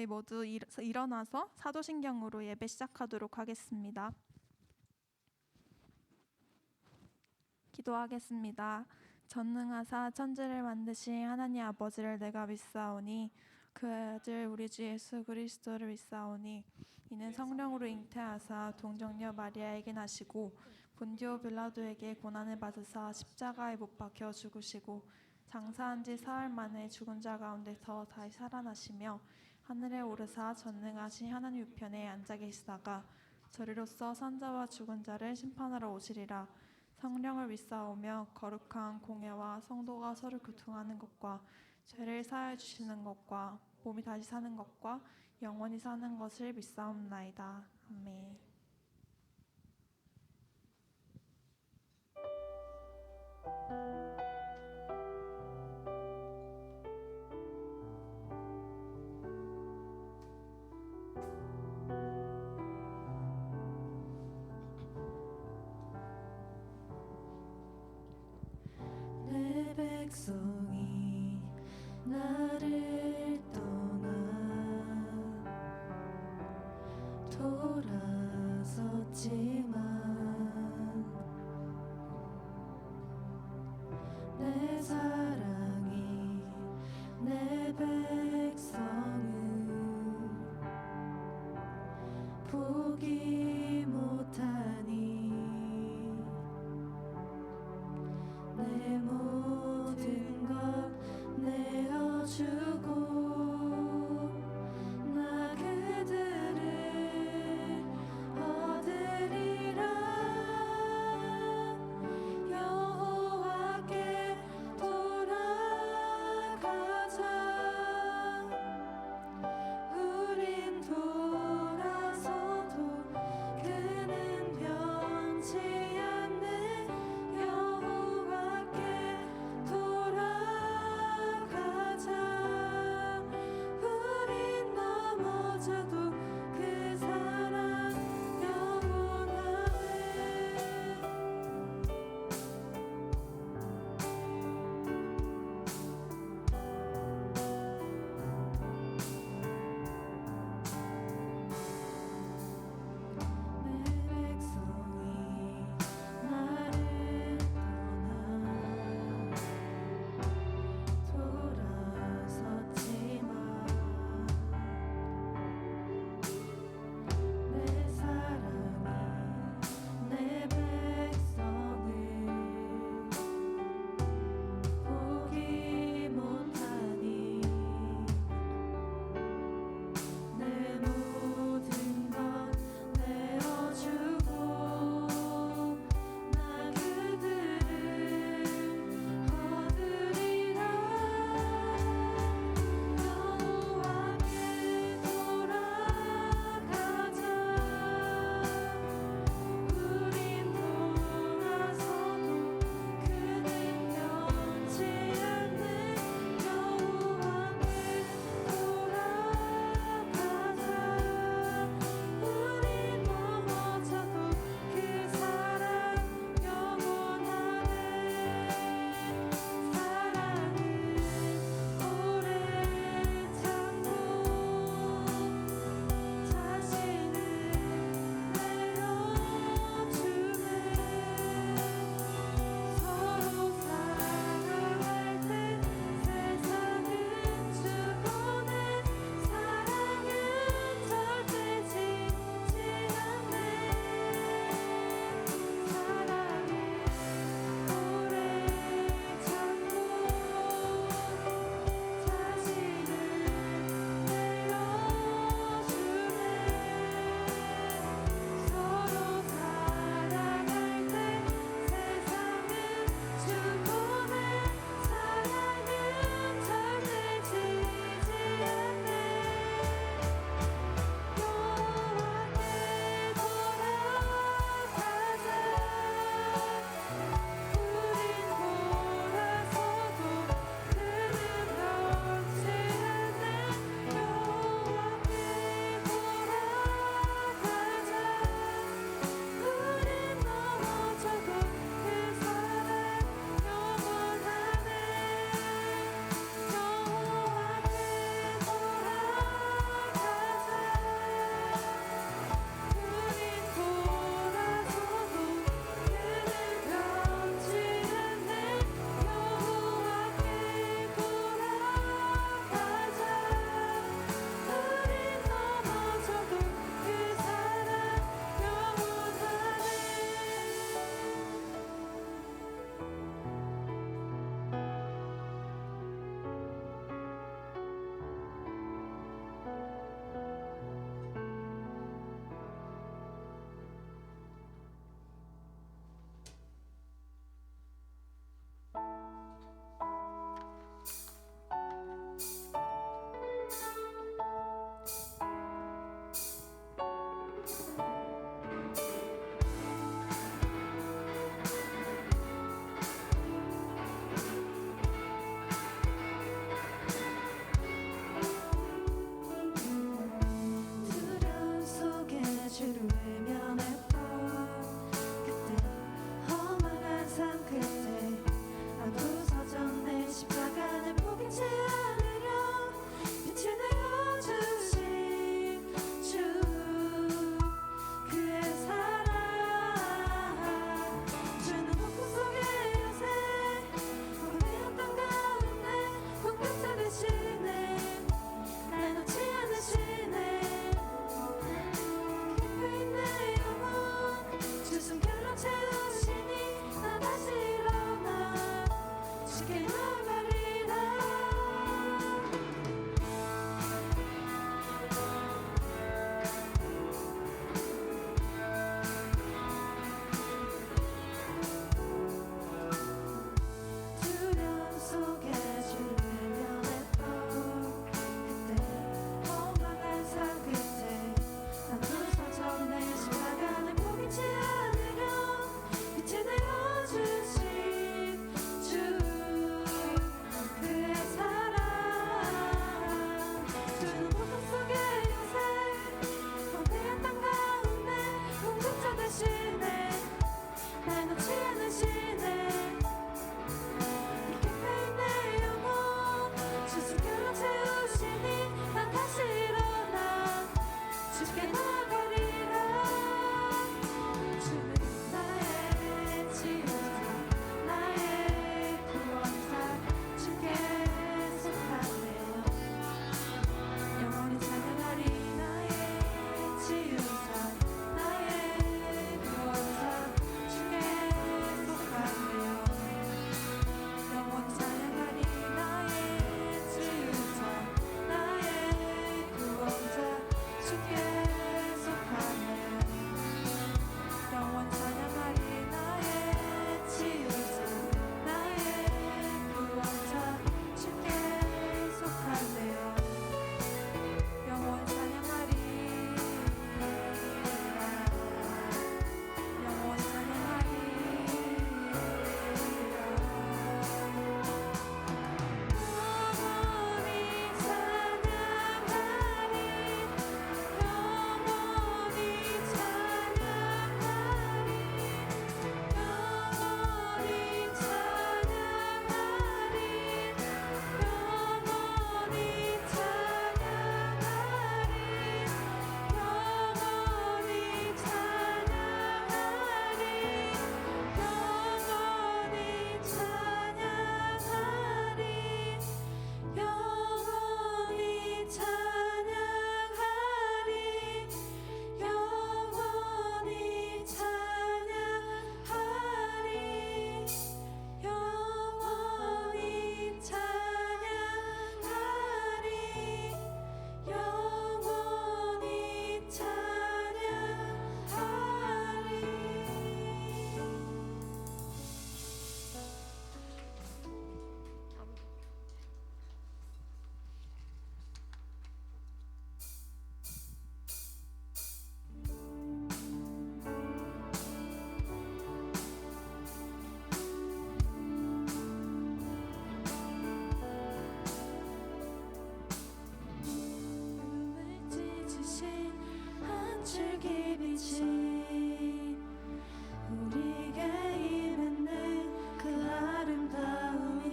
우리 모두 일어나서 사도신경으로 예배 시작하도록 하겠습니다. 기도하겠습니다. 전능하사 천지를 만드신 하나님 아버지를 내가 믿사오니 그 아들 우리 주 예수 그리스도를 믿사오니 이는 성령으로 잉태하사 동정녀 마리아에게 나시고 본디오 빌라도에게 고난을 받으사 십자가에 못 박혀 죽으시고 장사한 지 사흘 만에 죽은 자 가운데서 다시 살아나시며 하늘에 오르사 전능하신 하나님 우편에 앉아 계시다가 저리로서 산자와 죽은 자를 심판하러 오시리라. 성령을 믿사오며 거룩한 공예와 성도가 서로 교통하는 것과 죄를 사하여 주시는 것과 몸이 다시 사는 것과 영원히 사는 것을 믿사옵나이다. 아멘. 내 백성이 나를 떠나 돌아섰지만 내 사랑이 내 백성을 포기 못하니 내 모든 것 내어주고 나 그들을 얻으리라. 여호와께 돌아가자. 우린 돌아서도 빛이 우리에게 임했네. 그 아름다움이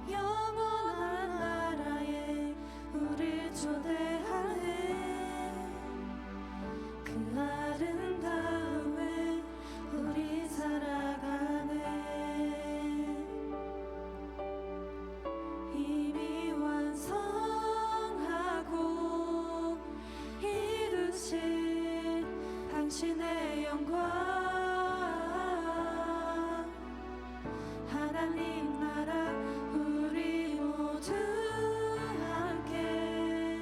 영원한 나라에 우릴 초대하네. 그 아름다움에 우리 살아가네. 이미 완성하고 이루신 당신의 영광, 하나님 나라 우리 모두 함께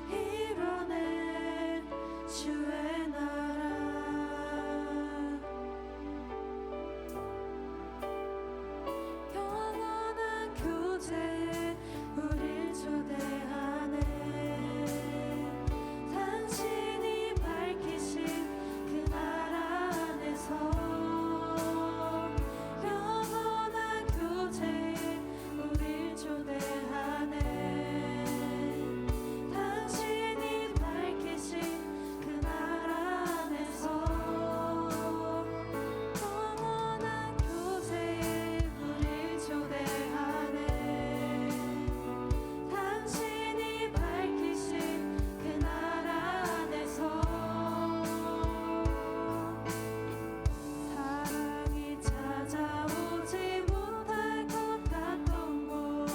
이뤄낼 주의 나라. 영원한 교제에 우릴 초대하네. 당신이 밝히신 그 나라 안에서 영원한 교제에 우릴 초대하네. 당신이 밝히신 그 나라 안에서 영원한 교제에 우릴 초대하네. 당신이 밝히신 그 나라 안에서 사랑이 찾아오지 못할 것 같던 곳,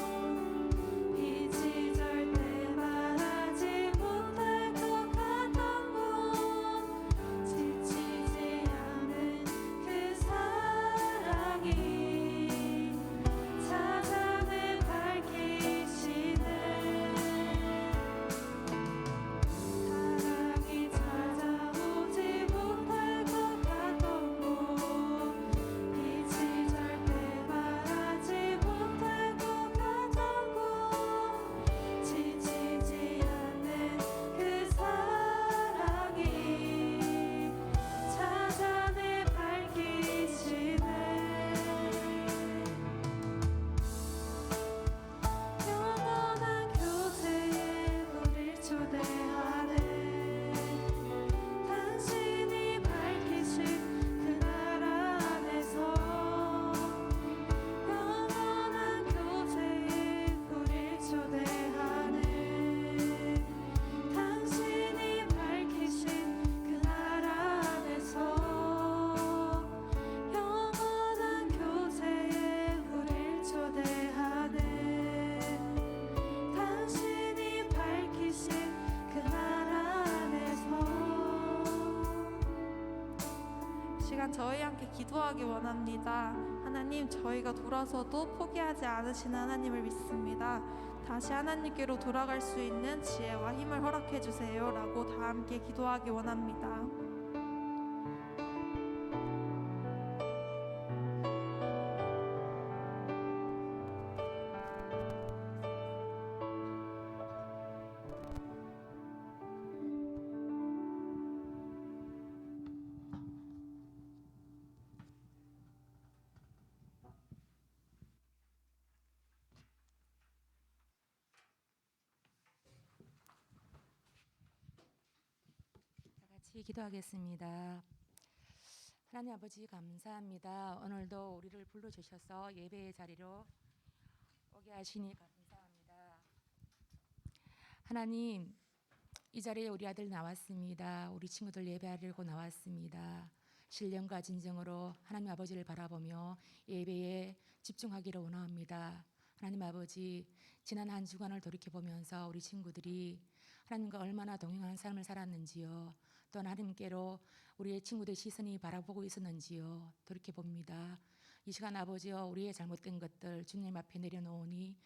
빛이 절대 말하지 못할 것 같던 곳, 지치지 않은 그 사랑이 찾아내 밝히시네. 사랑이 찾아오지 못할 것 같던 곳, 빛이 절대 말하지 못할 것 같던 곳, 지치지 않는 그 사랑이 찾아내 밝히시네. 영원한 교제에 우릴 초대하네. 당신이 밝히신 그 나라 안에서 영원한 교제에 우릴 초대하네. 당신이 밝히신 그 나라 안에서 영원한 교제에 우릴 초대하네. 당신이 밝히신 그 나라 안에서. 시간 저희 함께 기도하기 원합니다. 하나님, 저희가 돌아서도 포기하지 않으시는 하나님을 믿습니다. 다시 하나님께로 돌아갈 수 있는 지혜와 힘을 허락해 주세요 라고 다 함께 기도하기 원합니다. 다 같이 기도하겠습니다. 하나님 아버지 감사합니다. 오늘도 우리를 불러주셔서 예배의 자리로 오게 하시니 감사합니다. 하나님, 이 자리에 우리 아들 나왔습니다. 우리 친구들 예배하려고 나왔습니다. 신령과 진정으로 하나님 아버지를 바라보며 예배에 집중하기를 원합니다. 하나님 아버지, 지난 한 주간을 돌이켜보면서 우리 친구들이 하나님과 얼마나 동행하는 삶을 살았는지요, 또 하나님께로 우리의 친구들의 시선이 바라보고 있었는지요 돌이켜봅니다. 이 시간 아버지여, 우리의 잘못된 것들 주님 앞에 내려놓으니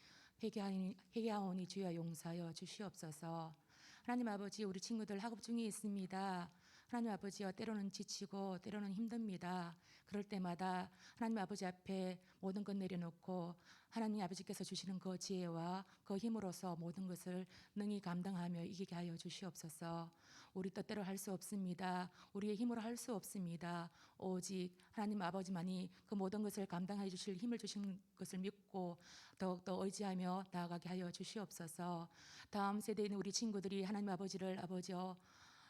회개하오니 주여 용서하여 주시옵소서. 하나님 아버지, 우리 친구들 학업 중에 있습니다. 하나님 아버지여, 때로는 지치고 때로는 힘듭니다. 그럴 때마다 하나님 아버지 앞에 모든 것 내려놓고 하나님 아버지께서 주시는 그 지혜와 그 힘으로서 모든 것을 능히 감당하며 이기게 하여 주시옵소서. 우리 뜻대로 할 수 없습니다. 우리의 힘으로 할 수 없습니다. 오직 하나님 아버지만이 그 모든 것을 감당해 주실 힘을 주신 것을 믿고 더욱더 의지하며 나아가게 하여 주시옵소서. 다음 세대에 있는 우리 친구들이 하나님 아버지를 아버지여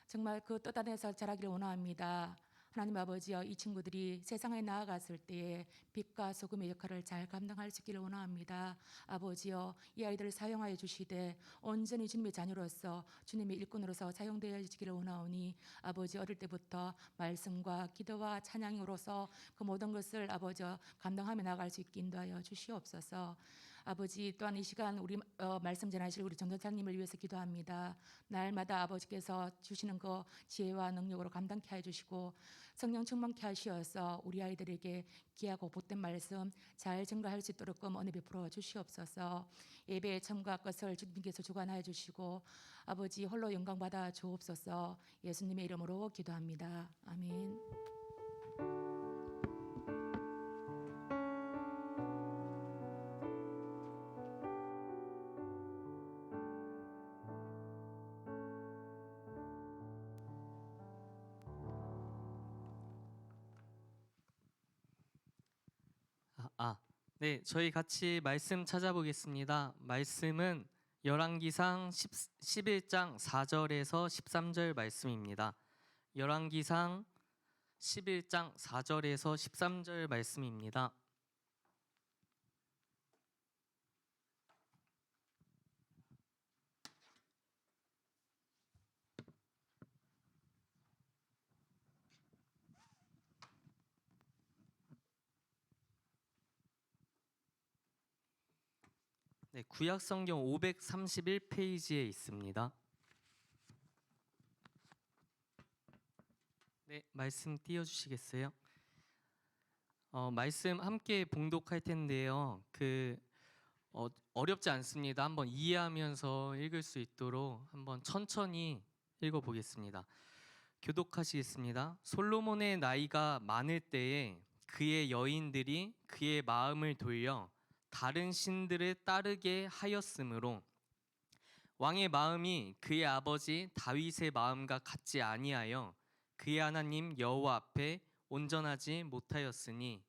정말 그 뜻 안에서 자라기를 원합니다. 하나님 아버지여, 이 친구들이 세상에 나아갔을 때에 빛과 소금의 역할을 잘 감당할 수 있기를 원합니다. 아버지여, 이 아이들을 사용하여 주시되 온전히 주님의 자녀로서 주님의 일꾼으로서 사용되어지기를 원하오니 아버지, 어릴 때부터 말씀과 기도와 찬양으로서 그 모든 것을 아버지여 감당하며 나아갈 수 있게 인도하여 주시옵소서. 아버지, 또한 이 시간 우리 말씀 전하실 우리 전도사님을 위해서 기도합니다. 날마다 아버지께서 주시는 그 지혜와 능력으로 감당케 하여 주시고 성령 충만케 하시어서 우리 아이들에게 귀하고 복된 말씀 잘 증거할 수 있도록 은혜 베풀어 주시옵소서. 예배에 참가할 것을 주님께서 주관하여 주시고 아버지, 홀로 영광 받아 주옵소서. 예수님의 이름으로 기도합니다. 아멘. 네, 저희 같이 말씀 찾아보겠습니다. 말씀은 열왕기상 11장 4절에서 13절 말씀입니다. 열왕기상 11장 4절에서 13절 말씀입니다. 네, 구약 성경 531페이지에 있습니다. 네, 말씀 띄워 주시겠어요? 말씀 함께 봉독할 텐데요. 어렵지 않습니다. 한번 이해하면서 읽을 수 있도록 한번 천천히 읽어 보겠습니다. 교독하시겠습니다. 솔로몬의 나이가 많을 때에 그의 여인들이 그의 마음을 돌려 다른 신들을 따르게 하였으므로 왕의 마음이 그의 아버지 다윗의 마음과 같지 아니하여 그의 하나님 여호와 앞에 온전하지 못하였으니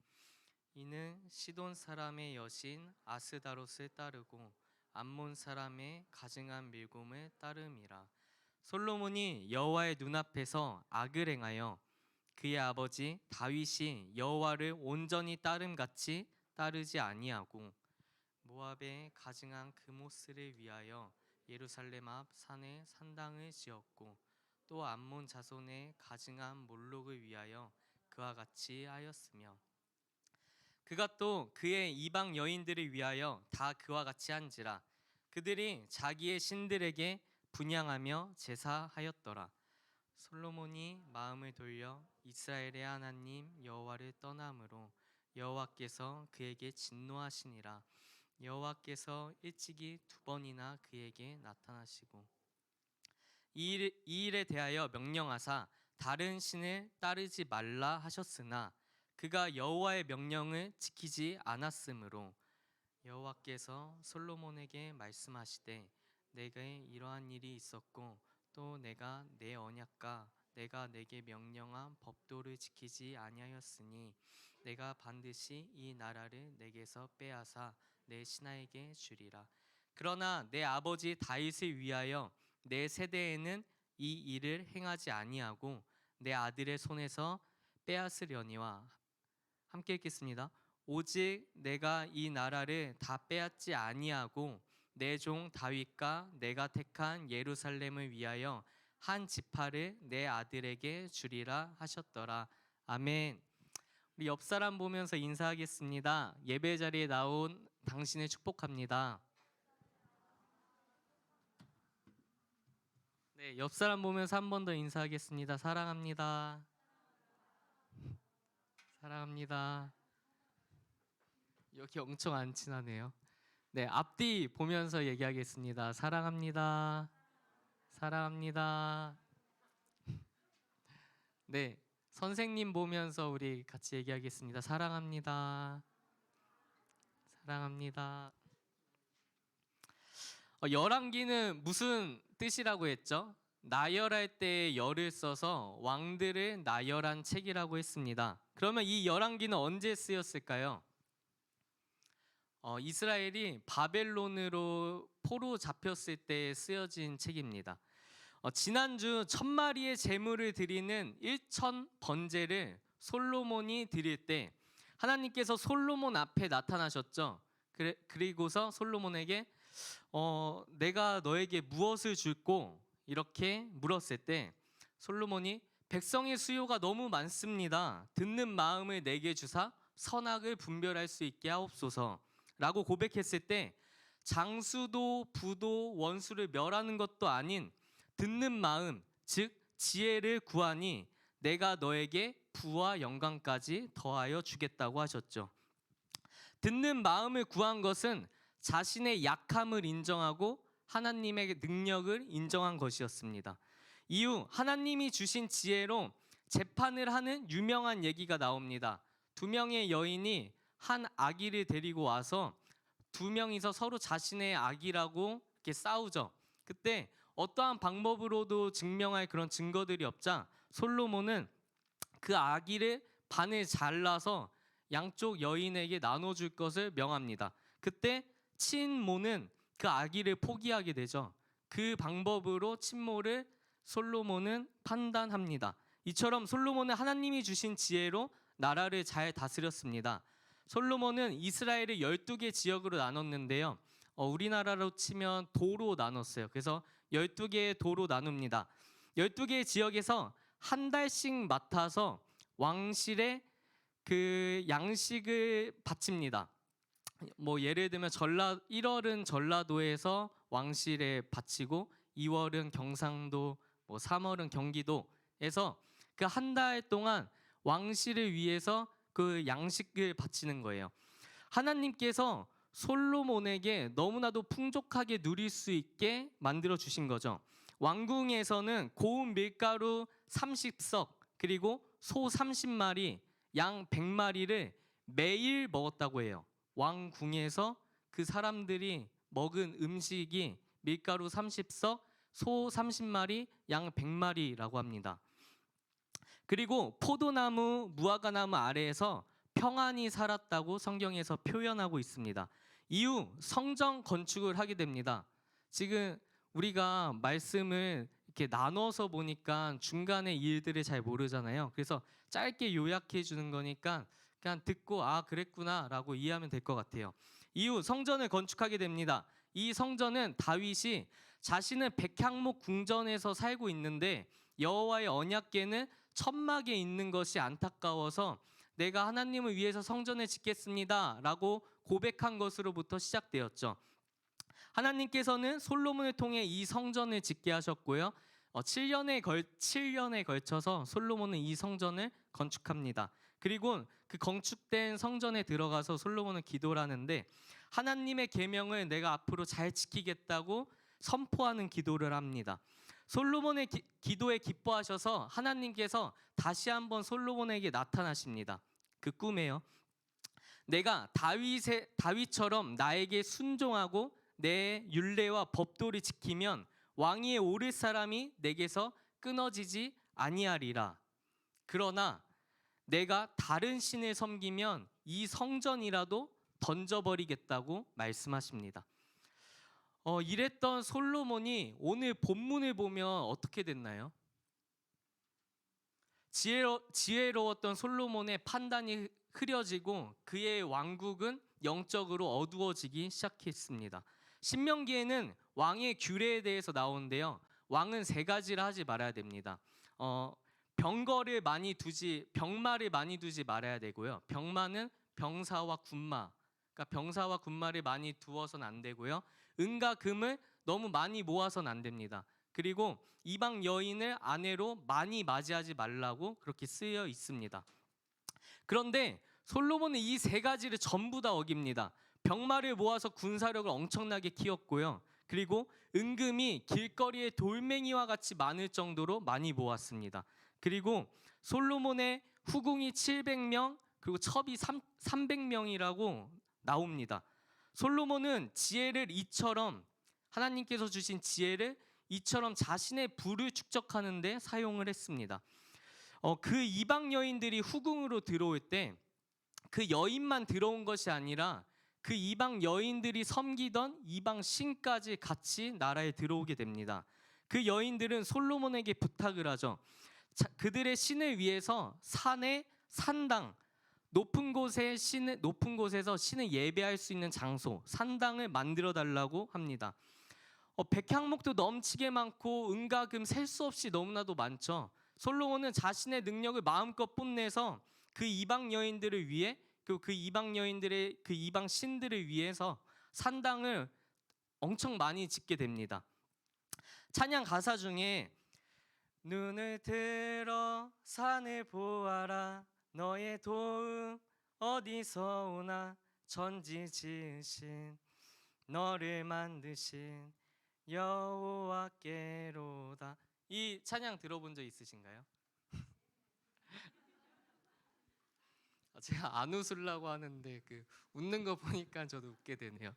이는 시돈 사람의 여신 아스다롯을 따르고 암몬 사람의 가증한 밀곰을 따름이라. 솔로몬이 여호와의 눈앞에서 악을 행하여 그의 아버지 다윗이 여호와를 온전히 따름같이 따르지 아니하고 모압의 가증한 그모스를 위하여 예루살렘 앞 산에 산당을 지었고 또 암몬 자손의 가증한 몰록을 위하여 그와 같이 하였으며 그가 또 그의 이방 여인들을 위하여 다 그와 같이 한지라. 그들이 자기의 신들에게 분향하며 제사하였더라. 솔로몬이 마음을 돌려 이스라엘의 하나님 여호와를 떠남으로 여호와께서 그에게 진노하시니라. 여호와께서 일찍이 2번이나 그에게 나타나시고 이 일에 대하여 명령하사 다른 신을 따르지 말라 하셨으나 그가 여호와의 명령을 지키지 않았으므로 여호와께서 솔로몬에게 말씀하시되 내게 이러한 일이 있었고 또 내가 내 언약과 내가 내게 명령한 법도를 지키지 아니하였으니 내가 반드시 이 나라를 내게서 빼앗아 내 신하에게 주리라. 그러나 내 아버지 다윗을 위하여 내 세대에는 이 일을 행하지 아니하고 내 아들의 손에서 빼앗으려니와. 함께 읽겠습니다. 오직 내가 이 나라를 다 빼앗지 아니하고 내 종 다윗과 내가 택한 예루살렘을 위하여 한 지파를 내 아들에게 주리라 하셨더라. 아멘. 우리 옆 사람 보면서 인사하겠습니다. 예배 자리에 나온 당신을 축복합니다. 네, 옆 사람 보면서 한 번 더 인사하겠습니다. 사랑합니다. 사랑합니다. 여기 엄청 안 친하네요. 네, 앞뒤 보면서 얘기하겠습니다. 사랑합니다. 사랑합니다. 네, 선생님 보면서 우리 같이 얘기하겠습니다. 사랑합니다. 사랑합니다. 열왕기는 무슨 뜻이라고 했죠? 나열할 때 열을 써서 왕들을 나열한 책이라고 했습니다. 그러면 이 열왕기는 언제 쓰였을까요? 이스라엘이 바벨론으로 포로 잡혔을 때 쓰여진 책입니다. 지난주 1000마리의 제물을 드리는 1000 번제를 솔로몬이 드릴 때 하나님께서 솔로몬 앞에 나타나셨죠. 그리고서 솔로몬에게 내가 너에게 무엇을 줄꼬? 이렇게 물었을 때 솔로몬이 백성의 수요가 너무 많습니다. 듣는 마음을 내게 주사 선악을 분별할 수 있게 하옵소서라고 고백했을 때 장수도 부도 원수를 멸하는 것도 아닌 듣는 마음, 즉 지혜를 구하니 내가 너에게 부와 영광까지 더하여 주겠다고 하셨죠. 듣는 마음을 구한 것은 자신의 약함을 인정하고 하나님의 능력을 인정한 것이었습니다. 이후 하나님이 주신 지혜로 재판을 하는 유명한 얘기가 나옵니다. 두 명의 여인이 한 아기를 데리고 와서 두 명이서 서로 자신의 아기라고 이렇게 싸우죠. 그때 어떠한 방법으로도 증명할 그런 증거들이 없자 솔로몬은 그 아기를 반을 잘라서 양쪽 여인에게 나눠줄 것을 명합니다. 그때 친모는 그 아기를 포기하게 되죠. 그 방법으로 친모를 솔로몬은 판단합니다. 이처럼 솔로몬은 하나님이 주신 지혜로 나라를 잘 다스렸습니다. 솔로몬은 이스라엘을 12개 지역으로 나눴는데요. 우리나라로 치면 도로 나눴어요. 그래서 12개의 도로 나눕니다. 12개의 지역에서 한 달씩 맡아서 왕실에 그 양식을 바칩니다. 뭐 예를 들면 1월은 전라도에서 왕실에 바치고 2월은 경상도, 3월은 경기도에서 그 한 달 동안 왕실을 위해서 그 양식을 바치는 거예요. 하나님께서 솔로몬에게 너무나도 풍족하게 누릴 수 있게 만들어 주신 거죠. 왕궁에서는 고운 밀가루 30석 그리고 소 30마리, 양 100마리를 매일 먹었다고 해요. 왕궁에서 그 사람들이 먹은 음식이 밀가루 30석, 소 30마리, 양 100마리라고 합니다. 그리고 포도나무, 무화과나무 아래에서 평안히 살았다고 성경에서 표현하고 있습니다. 이후 성전 건축을 하게 됩니다. 지금 우리가 말씀을 이렇게 나눠서 보니까 중간에 일들을 잘 모르잖아요. 그래서 짧게 요약해 주는 거니까 그냥 듣고 아 그랬구나라고 이해하면 될 것 같아요. 이후 성전을 건축하게 됩니다. 이 성전은 다윗이 자신은 백향목 궁전에서 살고 있는데 여호와의 언약궤는 천막에 있는 것이 안타까워서 내가 하나님을 위해서 성전을 짓겠습니다라고 고백한 것으로부터 시작되었죠. 하나님께서는 솔로몬을 통해 이 성전을 짓게 하셨고요. 7년에 걸쳐서 솔로몬은 이 성전을 건축합니다. 그리고 그 건축된 성전에 들어가서 솔로몬은 기도를 하는데 하나님의 계명을 내가 앞으로 잘 지키겠다고 선포하는 기도를 합니다. 솔로몬의 기도에 기뻐하셔서 하나님께서 다시 한번 솔로몬에게 나타나십니다. 그 꿈에요. 내가 다윗처럼 나에게 순종하고 내 율례와 법도를 지키면 왕위에 오를 사람이 내게서 끊어지지 아니하리라. 그러나 내가 다른 신을 섬기면 이 성전이라도 던져버리겠다고 말씀하십니다. 이랬던 솔로몬이 오늘 본문을 보면 어떻게 됐나요? 지혜로웠던 솔로몬의 판단이 흐려지고 그의 왕국은 영적으로 어두워지기 시작했습니다. 신명기에는 왕의 규례에 대해서 나오는데요. 왕은 3가지를 하지 말아야 됩니다. 병마를 많이 두지 말아야 되고요. 병마는 병사와 군마, 그러니까 병사와 군마를 많이 두어서는 안 되고요. 은과 금을 너무 많이 모아서는 안 됩니다. 그리고 이방 여인을 아내로 많이 맞이하지 말라고 그렇게 쓰여 있습니다. 그런데 솔로몬은 이 3가지를 전부 다 어깁니다. 병마를 모아서 군사력을 엄청나게 키웠고요. 그리고 은금이 길거리에 돌멩이와 같이 많을 정도로 많이 모았습니다. 그리고 솔로몬의 후궁이 700명 그리고 첩이 300명이라고 나옵니다. 솔로몬은 지혜를 이처럼 하나님께서 주신 지혜를 이처럼 자신의 부를 축적하는 데 사용을 했습니다. 그 이방 여인들이 후궁으로 들어올 때 그 여인만 들어온 것이 아니라 그 이방 여인들이 섬기던 이방 신까지 같이 나라에 들어오게 됩니다. 그 여인들은 솔로몬에게 부탁을 하죠. 그들의 신을 위해서 산의 산당, 높은 곳에서 신을 예배할 수 있는 장소, 산당을 만들어 달라고 합니다. 백향목도 넘치게 많고 은과 금 셀 수 없이 너무나도 많죠. 솔로몬은 자신의 능력을 마음껏 뽐내서 그 이방 여인들을 위해, 그리고 그 이방 신들을 위해서 산당을 엄청 많이 짓게 됩니다. 찬양 가사 중에 눈을 들어 산을 보아라, 너의 도움 어디서 오나, 천지 지으신 너를 만드신 여호와께로다. 이 찬양 들어본 적 있으신가요? 제가 안 웃으려고 하는데 웃는 거 보니까 저도 웃게 되네요.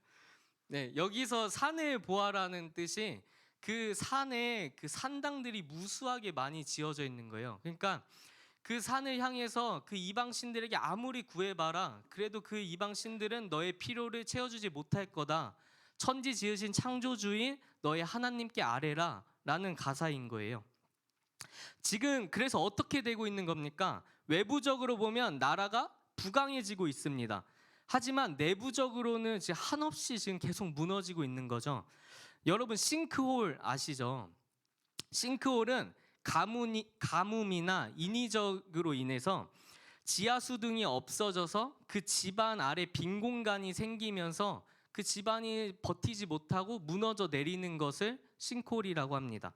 네, 여기서 산을 보아라는 뜻이 그 산에 그 산당들이 무수하게 많이 지어져 있는 거예요. 그러니까 그 산을 향해서 그 이방 신들에게 아무리 구해봐라, 그래도 그 이방 신들은 너의 필요를 채워주지 못할 거다. 천지 지으신 창조주인 너의 하나님께 아뢰라 라는 가사인 거예요. 지금 그래서 어떻게 되고 있는 겁니까? 외부적으로 보면 나라가 부강해지고 있습니다. 하지만 내부적으로는 지금 한없이 지금 계속 무너지고 있는 거죠. 여러분 싱크홀 아시죠? 싱크홀은 가뭄이나 인위적으로 인해서 지하수 등이 없어져서 그 집안 아래 빈 공간이 생기면서 그 집안이 버티지 못하고 무너져 내리는 것을 싱크홀이라고 합니다.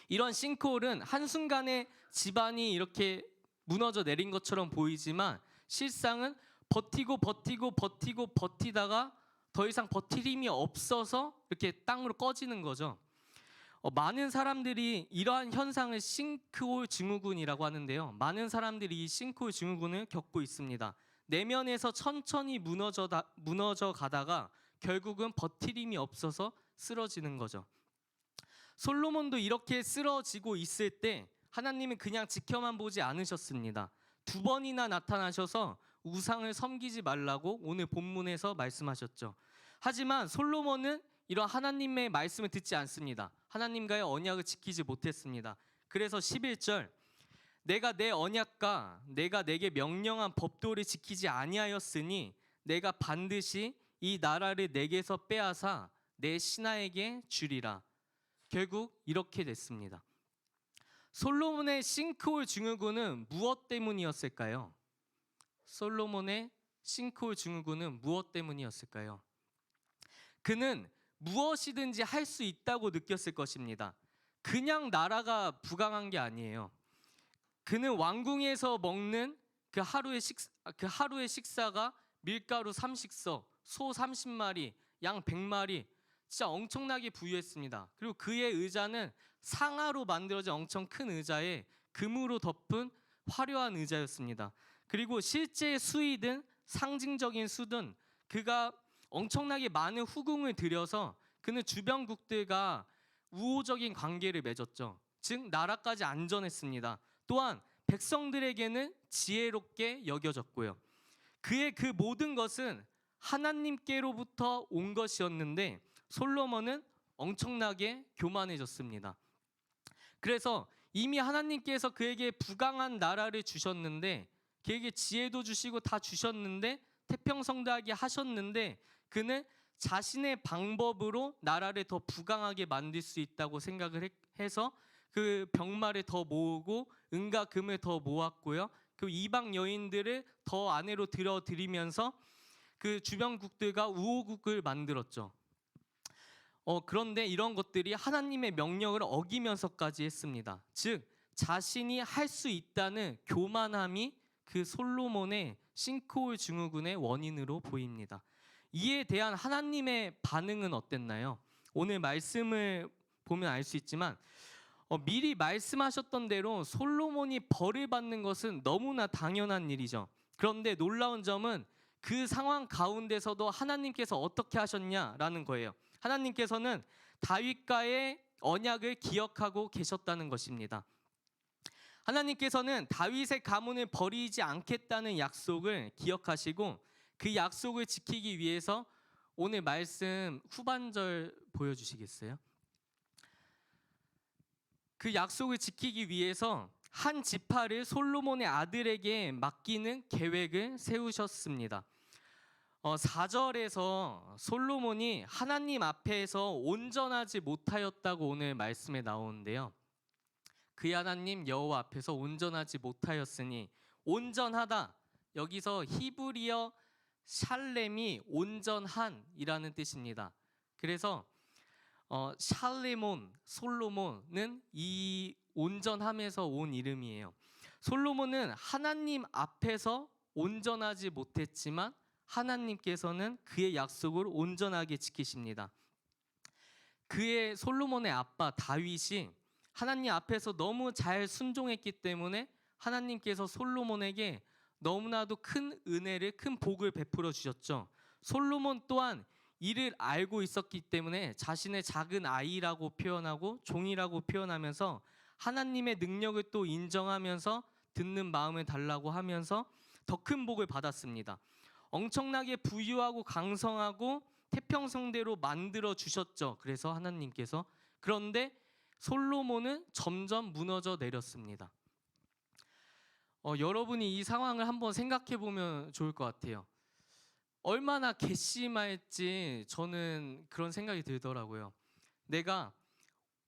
이런 싱크홀은 한순간에 집안이 이렇게 무너져 내린 것처럼 보이지만 실상은 버티다가 더 이상 버틸 힘이 없어서 이렇게 땅으로 꺼지는 거죠. 많은 사람들이 이러한 현상을 싱크홀 증후군이라고 하는데요. 많은 사람들이 이 싱크홀 증후군을 겪고 있습니다. 내면에서 천천히 무너져 가다가 결국은 버틸 힘이 없어서 쓰러지는 거죠. 솔로몬도 이렇게 쓰러지고 있을 때 하나님은 그냥 지켜만 보지 않으셨습니다. 2번이나 나타나셔서 우상을 섬기지 말라고 오늘 본문에서 말씀하셨죠. 하지만 솔로몬은 이런 하나님의 말씀을 듣지 않습니다. 하나님과의 언약을 지키지 못했습니다. 그래서 11절, 내가 내 언약과 내가 내게 명령한 법도를 지키지 아니하였으니 내가 반드시 이 나라를 내게서 빼앗아 내 신하에게 주리라. 결국 이렇게 됐습니다. 솔로몬의 싱크홀 증후군은 무엇 때문이었을까요? 솔로몬의 싱크홀 증후군은 무엇 때문이었을까요? 그는 무엇이든지 할 수 있다고 느꼈을 것입니다. 그냥 나라가 부강한 게 아니에요. 그는 왕궁에서 먹는 그 하루의 식사가 밀가루 30석, 소 30마리, 양 100마리, 진짜 엄청나게 부유했습니다. 그리고 그의 의자는 상아로 만들어진 엄청 큰 의자에 금으로 덮은 화려한 의자였습니다. 그리고 실제 수이든 상징적인 수든 그가 엄청나게 많은 후궁을 들여서 그는 주변국들과 우호적인 관계를 맺었죠. 즉 나라까지 안전했습니다. 또한 백성들에게는 지혜롭게 여겨졌고요. 그의 그 모든 것은 하나님께로부터 온 것이었는데 솔로몬은 엄청나게 교만해졌습니다. 그래서 이미 하나님께서 그에게 부강한 나라를 주셨는데, 그에게 지혜도 주시고 다 주셨는데, 태평성대하게 하셨는데, 그는 자신의 방법으로 나라를 더 부강하게 만들 수 있다고 생각을 해서 그 병마를 더 모으고 은과 금을 더 모았고요. 그 이방 여인들을 더 아내로 들여들이면서 그 주변국들과 우호국을 만들었죠. 그런데 이런 것들이 하나님의 명령을 어기면서까지 했습니다. 즉 자신이 할 수 있다는 교만함이 그 솔로몬의 싱크홀 증후군의 원인으로 보입니다. 이에 대한 하나님의 반응은 어땠나요? 오늘 말씀을 보면 알 수 있지만 미리 말씀하셨던 대로 솔로몬이 벌을 받는 것은 너무나 당연한 일이죠. 그런데 놀라운 점은 그 상황 가운데서도 하나님께서 어떻게 하셨냐라는 거예요. 하나님께서는 다윗과의 언약을 기억하고 계셨다는 것입니다. 하나님께서는 다윗의 가문을 버리지 않겠다는 약속을 기억하시고 그 약속을 지키기 위해서 오늘 말씀 후반절 보여주시겠어요? 그 약속을 지키기 위해서 한 지파를 솔로몬의 아들에게 맡기는 계획을 세우셨습니다. 4절에서 솔로몬이 하나님 앞에서 온전하지 못하였다고 오늘 말씀에 나오는데요. 그의 하나님 여호와 앞에서 온전하지 못하였으니, 온전하다, 여기서 히브리어 샬렘이 온전한이라는 뜻입니다. 그래서 샬레몬, 솔로몬은 이 온전함에서 온 이름이에요. 솔로몬은 하나님 앞에서 온전하지 못했지만 하나님께서는 그의 약속을 온전하게 지키십니다. 그의 솔로몬의 아빠 다윗이 하나님 앞에서 너무 잘 순종했기 때문에 하나님께서 솔로몬에게 너무나도 큰 은혜를, 큰 복을 베풀어 주셨죠. 솔로몬 또한 이를 알고 있었기 때문에 자신의 작은 아이라고 표현하고 종이라고 표현하면서 하나님의 능력을 또 인정하면서 듣는 마음을 달라고 하면서 더 큰 복을 받았습니다. 엄청나게 부유하고 강성하고 태평성대로 만들어 주셨죠. 그래서 하나님께서. 그런데 솔로몬은 점점 무너져 내렸습니다. 여러분이 이 상황을 한번 생각해 보면 좋을 것 같아요. 얼마나 괘씸할지 저는 그런 생각이 들더라고요. 내가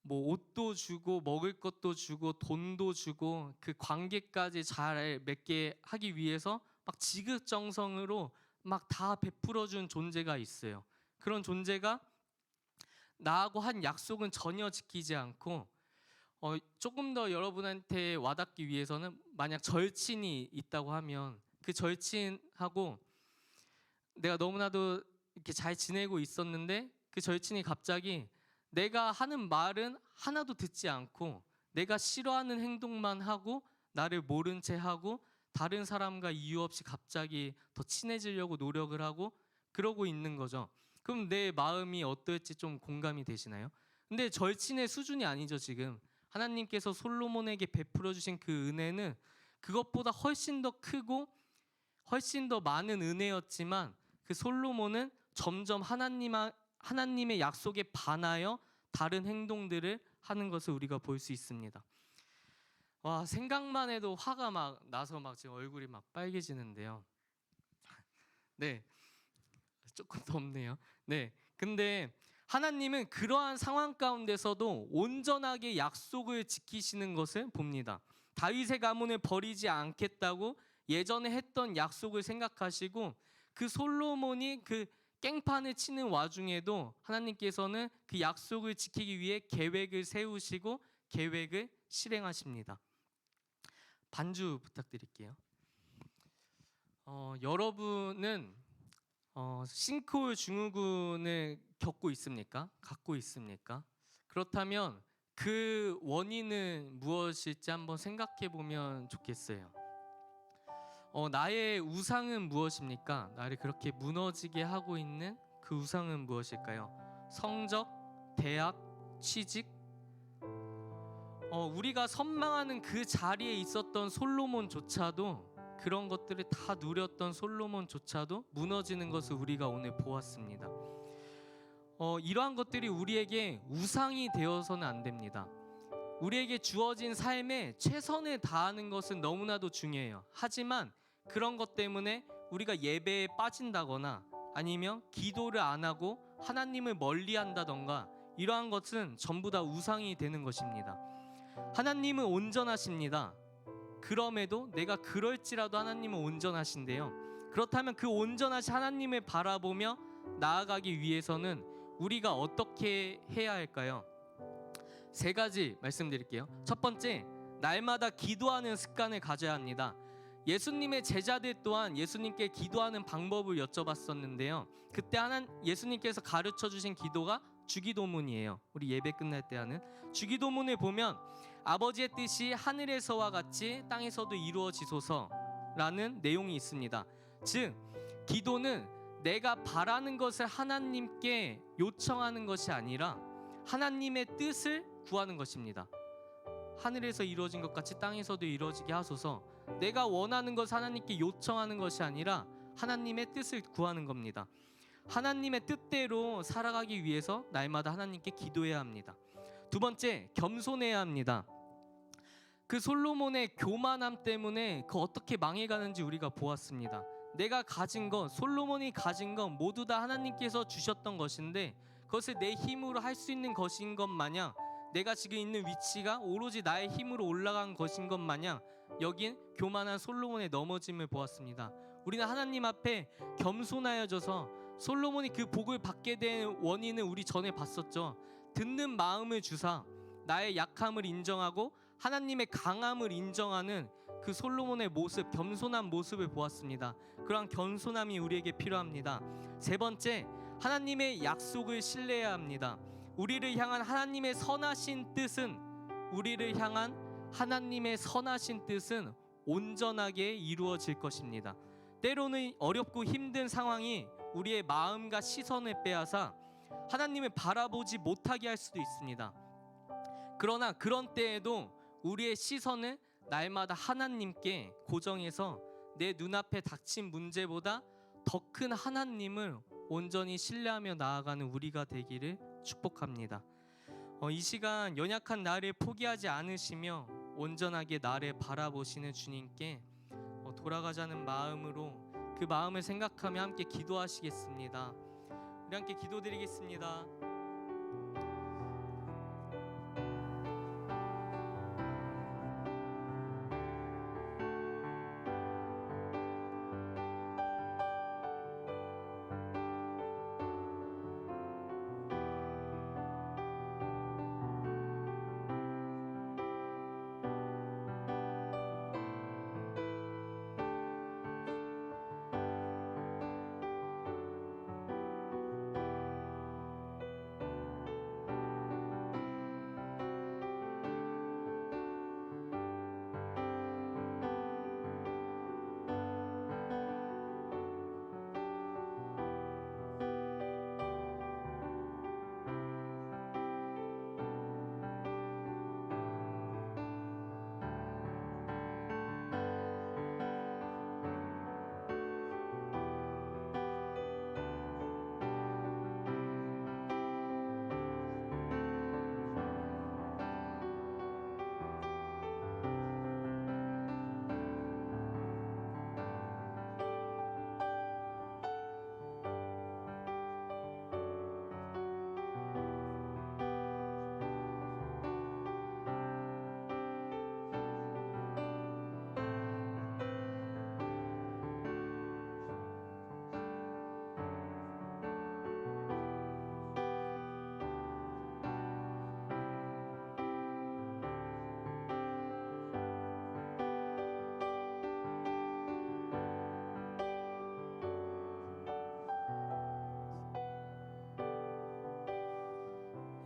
뭐 옷도 주고 먹을 것도 주고 돈도 주고 그 관계까지 잘 맺게 하기 위해서 막 지극정성으로 막 다 베풀어준 존재가 있어요. 그런 존재가 나하고 한 약속은 전혀 지키지 않고 조금 더 여러분한테 와닿기 위해서는 만약 절친이 있다고 하면 그 절친하고 내가 너무나도 이렇게 잘 지내고 있었는데 그 절친이 갑자기 내가 하는 말은 하나도 듣지 않고 내가 싫어하는 행동만 하고 나를 모른 채 하고 다른 사람과 이유 없이 갑자기 더 친해지려고 노력을 하고 그러고 있는 거죠. 그럼 내 마음이 어떨지 좀 공감이 되시나요? 근데 절친의 수준이 아니죠. 지금 하나님께서 솔로몬에게 베풀어 주신 그 은혜는 그것보다 훨씬 더 크고 훨씬 더 많은 은혜였지만 그 솔로몬은 점점 하나님의 약속에 반하여 다른 행동들을 하는 것을 우리가 볼 수 있습니다. 와, 생각만 해도 화가 막 나서 막 지금 얼굴이 막 빨개지는데요. 네, 조금 덥네요. 네, 근데 하나님은 그러한 상황 가운데서도 온전하게 약속을 지키시는 것을 봅니다. 다윗의 가문을 버리지 않겠다고 예전에 했던 약속을 생각하시고 그 솔로몬이 그 깽판을 치는 와중에도 하나님께서는 그 약속을 지키기 위해 계획을 세우시고 계획을 실행하십니다. 반주 부탁드릴게요. 여러분은 싱크홀 증후군을 겪고 있습니까? 갖고 있습니까? 그렇다면 그 원인은 무엇일지 한번 생각해 보면 좋겠어요. 나의 우상은 무엇입니까? 나를 그렇게 무너지게 하고 있는 그 우상은 무엇일까요? 성적, 대학, 취직? 우리가 선망하는 그 자리에 있었던 솔로몬조차도, 그런 것들을 다 누렸던 솔로몬조차도 무너지는 것을 우리가 오늘 보았습니다. 이러한 것들이 우리에게 우상이 되어서는 안 됩니다. 우리에게 주어진 삶에 최선을 다하는 것은 너무나도 중요해요. 하지만 그런 것 때문에 우리가 예배에 빠진다거나 아니면 기도를 안 하고 하나님을 멀리한다던가 이러한 것은 전부 다 우상이 되는 것입니다. 하나님은 온전하십니다. 그럼에도 내가 그럴지라도 하나님은 온전하신데요. 그렇다면 그 온전하신 하나님을 바라보며 나아가기 위해서는 우리가 어떻게 해야 할까요? 3가지 말씀드릴게요. 첫 번째, 날마다 기도하는 습관을 가져야 합니다. 예수님의 제자들 또한 예수님께 기도하는 방법을 여쭤봤었는데요. 그때 예수님께서 가르쳐 주신 기도가 주기도문이에요. 우리 예배 끝날 때 하는 주기도문을 보면 아버지의 뜻이 하늘에서와 같이 땅에서도 이루어지소서라는 내용이 있습니다. 즉 기도는 내가 바라는 것을 하나님께 요청하는 것이 아니라 하나님의 뜻을 구하는 것입니다. 하늘에서 이루어진 것 같이 땅에서도 이루어지게 하소서. 내가 원하는 것을 하나님께 요청하는 것이 아니라 하나님의 뜻을 구하는 겁니다. 하나님의 뜻대로 살아가기 위해서 날마다 하나님께 기도해야 합니다. 두 번째, 겸손해야 합니다. 그 솔로몬의 교만함 때문에 그 어떻게 망해가는지 우리가 보았습니다. 내가 가진 것, 솔로몬이 가진 것 모두 다 하나님께서 주셨던 것인데 그것을 내 힘으로 할 수 있는 것인 것 마냥, 내가 지금 있는 위치가 오로지 나의 힘으로 올라간 것인 것 마냥 여긴 교만한 솔로몬의 넘어짐을 보았습니다. 우리는 하나님 앞에 겸손하여져서, 솔로몬이 그 복을 받게 된 원인은 우리 전에 봤었죠. 듣는 마음을 주사 나의 약함을 인정하고 하나님의 강함을 인정하는 그 솔로몬의 모습, 겸손한 모습을 보았습니다. 그러한 겸손함이 우리에게 필요합니다. 세 번째, 하나님의 약속을 신뢰해야 합니다. 우리를 향한 하나님의 선하신 뜻은, 우리를 향한 하나님의 선하신 뜻은 온전하게 이루어질 것입니다. 때로는 어렵고 힘든 상황이 우리의 마음과 시선을 빼앗아 하나님을 바라보지 못하게 할 수도 있습니다. 그러나 그런 때에도 우리의 시선을 날마다 하나님께 고정해서 내 눈앞에 닥친 문제보다 더 큰 하나님을 온전히 신뢰하며 나아가는 우리가 되기를 축복합니다. 이 시간 연약한 나를 포기하지 않으시며 온전하게 나를 바라보시는 주님께 돌아가자는 마음으로 그 마음을 생각하며 함께 기도하시겠습니다. 우리 함께 기도드리겠습니다.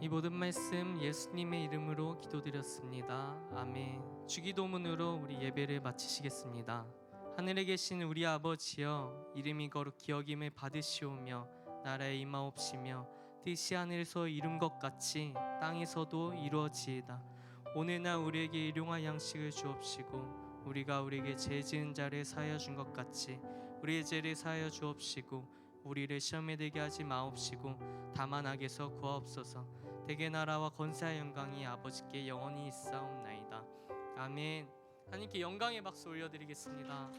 이 모든 말씀 예수님의 이름으로 기도드렸습니다. 아멘. 주기도문으로 우리 예배를 마치시겠습니다. 하늘에 계신 우리 아버지여, 이름이 거룩히 여김을 받으시오며 나라에 임하옵시며 뜻이 하늘에서 이룬 것 같이 땅에서도 이루어지이다. 오늘날 우리에게 일용할 양식을 주옵시고 우리가 우리에게 죄 지은 자를 사하여 준 것 같이 우리의 죄를 사하여 주옵시고 우리를 시험에 들게 하지 마옵시고 다만 악에서 구하옵소서. 대개 나라와 권세와 영광이 아버지께 영원히 있사옵나이다. 아멘. 하나님께 영광의 박수 올려드리겠습니다.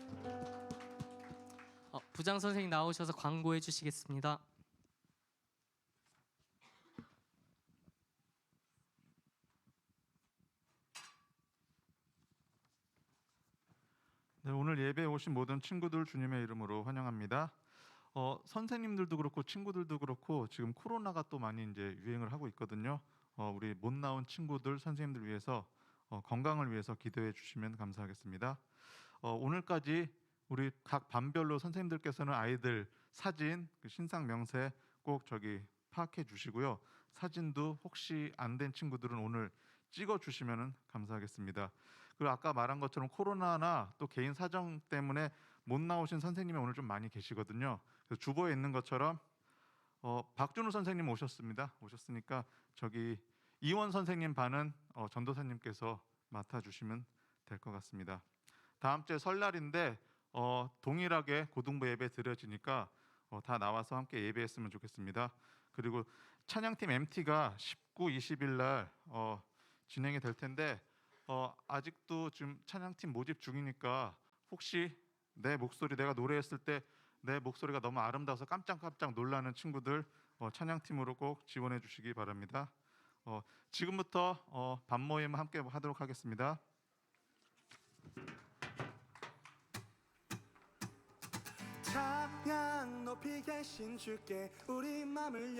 부장 선생님 나오셔서 광고해 주시겠습니다. 네, 오늘 예배에 오신 모든 친구들 주님의 이름으로 환영합니다. 선생님들도 그렇고 친구들도 그렇고 지금 코로나가 또 많이 이제 유행을 하고 있거든요. 우리 못 나온 친구들, 선생님들 위해서 건강을 위해서 기도해 주시면 감사하겠습니다. 오늘까지 우리 각 반별로 선생님들께서는 아이들 사진, 그 신상 명세 꼭 파악해 주시고요. 사진도 혹시 안 된 친구들은 오늘 찍어 주시면 감사하겠습니다. 그리고 아까 말한 것처럼 코로나나 또 개인 사정 때문에 못 나오신 선생님이 오늘 좀 많이 계시거든요. 그래서 주보에 있는 것처럼 박준우 선생님 오셨으니까 이원 선생님 반은 전도사님께서 맡아주시면 될 것 같습니다. 다음 주에 설날인데 동일하게 고등부 예배 드려지니까 다 나와서 함께 예배했으면 좋겠습니다. 그리고 찬양팀 MT가 19, 20일 날 진행이 될 텐데 아직도 지금 찬양팀 모집 중이니까 혹시 내 목소리 내가 노래했을 때 내 목소리가 너무 아름다워서 깜짝깜짝 놀라는 친구들 찬양팀으로 꼭 지원해 주시기 바랍니다. 지금부터 밤모임 함께 하도록 하겠습니다. 찬양 높이 계신 주께 우리 맘을